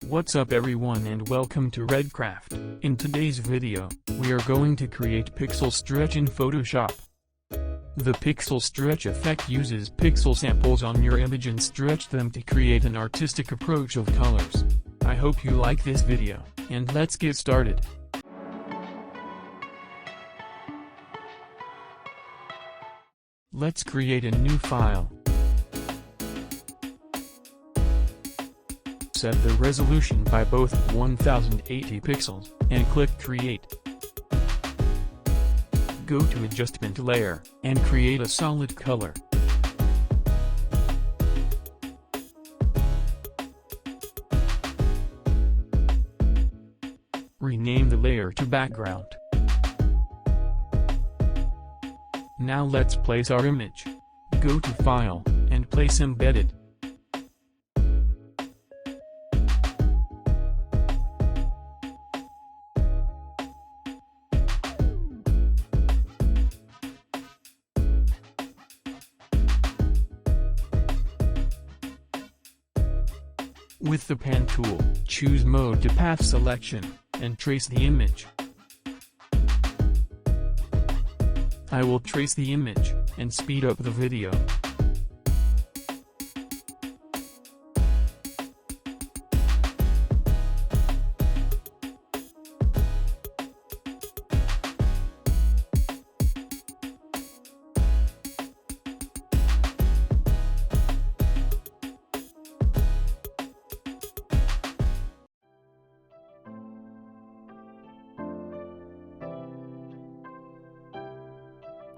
What's up everyone and welcome to Redcraft. In today's video, we are going to create pixel stretch in Photoshop. The pixel stretch effect uses pixel samples on your image and stretch them to create an artistic approach of colors. I hope you like this video, and let's get started. Let's create a new file. Set the resolution by both 1080 pixels, and click Create. Go to Adjustment Layer, and create a solid color. Rename the layer to Background. Now let's place our image. Go to File, and place Embedded. With the Pen tool, choose Mode to Path Selection, and trace the image. I will trace the image, and speed up the video.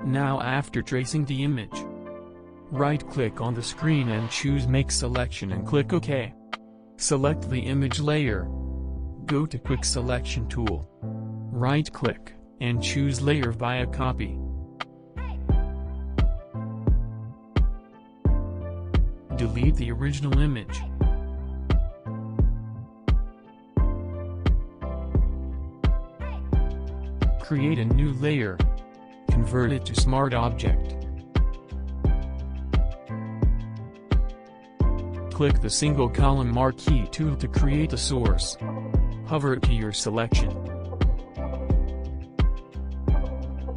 Now after tracing the image, right-click on the screen and choose Make Selection and click OK. Select the image layer. Go to Quick Selection tool. Right-click, and choose Layer via Copy. Delete the original image. Create a new layer. Convert it to Smart Object. Click the single column marquee tool to create a source. Hover it to your selection.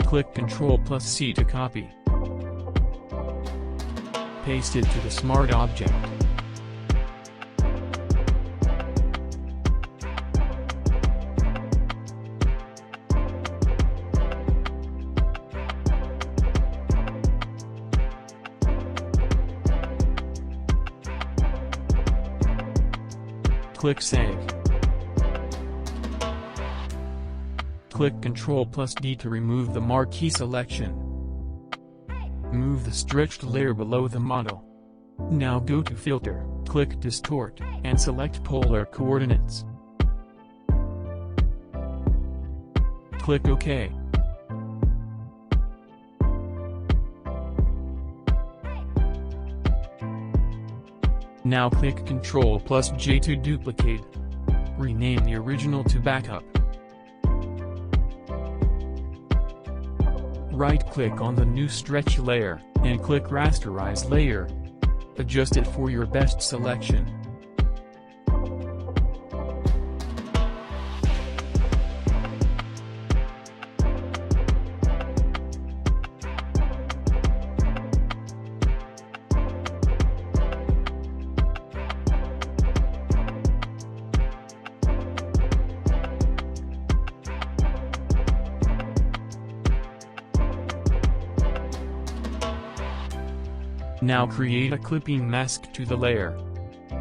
Click Ctrl+C to copy. Paste it to the Smart Object. Click Save. Click Ctrl+D to remove the marquee selection. Move the stretched layer below the model. Now go to Filter, click Distort, and select Polar Coordinates. Click OK. Now click Ctrl+J to duplicate. Rename the original to Backup. Right-click on the new stretch layer, and click Rasterize Layer. Adjust it for your best selection. Now create a clipping mask to the layer.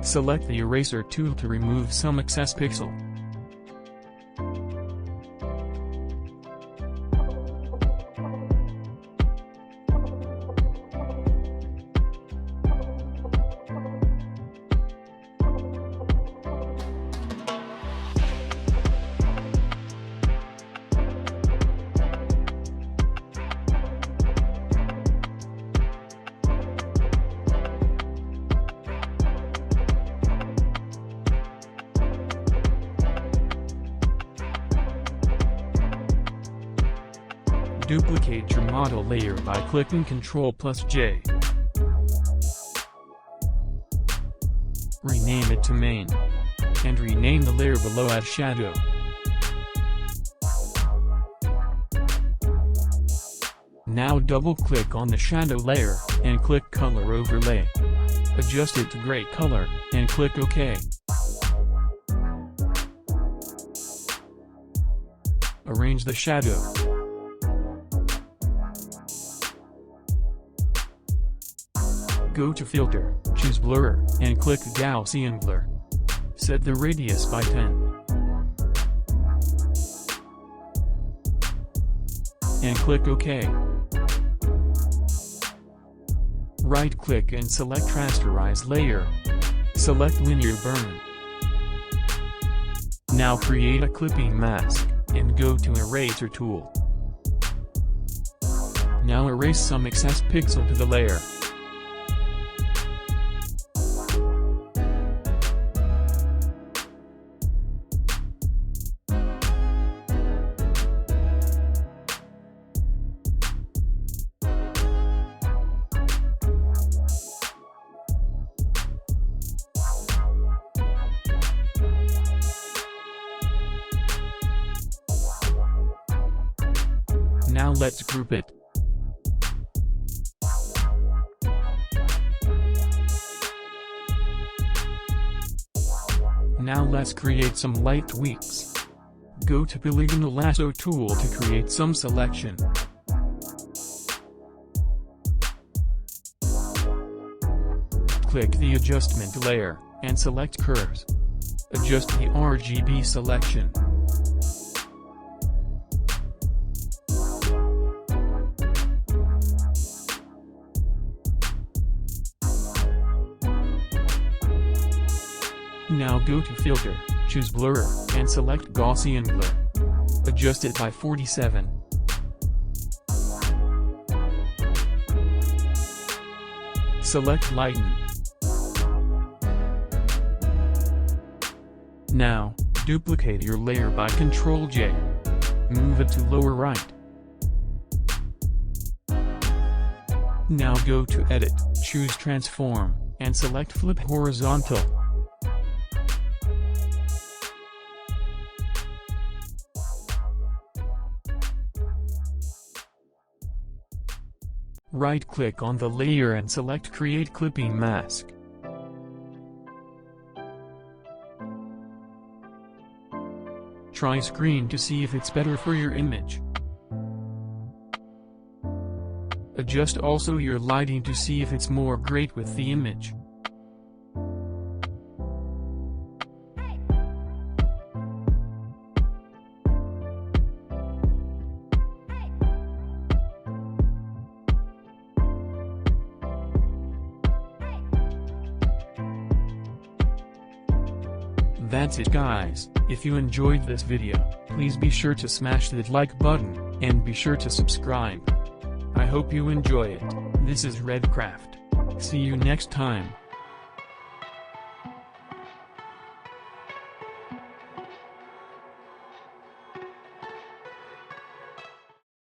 Select the eraser tool to remove some excess pixel. Duplicate your model layer by clicking Ctrl+J. Rename it to Main. and rename the layer below as shadow. Now double-click on the shadow layer, and click Color Overlay. Adjust it to gray color, and click OK. Arrange the shadow. Go to Filter, choose Blur, and click Gaussian Blur. Set the radius by 10. And click OK. Right-click and select Rasterize Layer. Select Linear Burn. Now create a clipping mask, and go to Eraser tool. Now erase some excess pixel to the layer. Now let's group it. Now let's create some light tweaks. Go to Polygonal Lasso tool to create some selection. Click the adjustment layer, and select curves. Adjust the RGB selection. Now go to Filter, choose Blur, and select Gaussian Blur. Adjust it by 47. Select Lighten. Now, duplicate your layer by Ctrl-J. Move it to lower right. Now go to Edit, choose Transform, and select Flip Horizontal. Right-click on the layer and select Create Clipping Mask. Try screen to see if it's better for your image. Adjust also your lighting to see if it's more great with the image. That's it guys, if you enjoyed this video, please be sure to smash that like button, and be sure to subscribe. I hope you enjoy it. This is Redcraft. See you next time.